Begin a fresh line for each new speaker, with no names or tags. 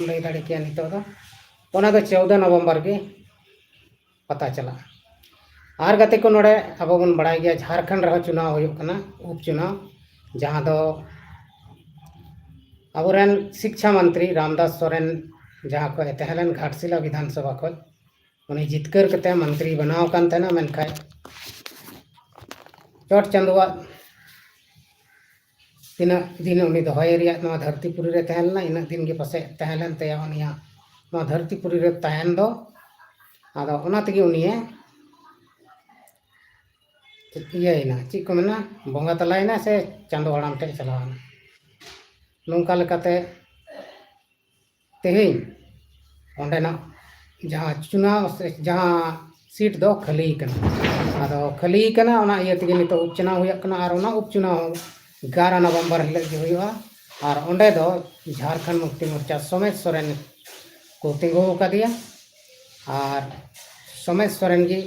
लई दाड़े के नितो दो ओना दो 14 नवंबर के पता चला आर गते को नोड़े अब बन बड़ा गया झारखंड रह चुनाव होयो कना उपचुनाव जहां दो अबुरेन शिक्षा मंत्री रामदास सोरेन जहां को तहलन घाटशिला विधानसभा को उन्हें जितकर कते मंत्री बनाव कान तना मेनखाय चोट चंदुआ तीना दिन उन्हें दोहय रिया नवा धरतीपुरी रे तहलना इन दिन के पासे तहलन तया उनिया नवा धरतीपुरी रे तहन दो आदो ओना तगी उनिए इयना ची को मेना बंगा तलायना से चांदो हड़ाम टे चलावना नौका लेकाते तेहिं ओंडेना जहां चुनाव से जहां सीट दो खाली कना आदो खाली कना ओना इय तगी नितो उपचुनाव हुया कना आर ओना उपचुनाव 11 नवंबर हिल के हुआ और ओंडे दो झारखंड मुक्ति मोर्चा सोमेश सोरेन को तिंगु का दिया और सोमेश सोरेन की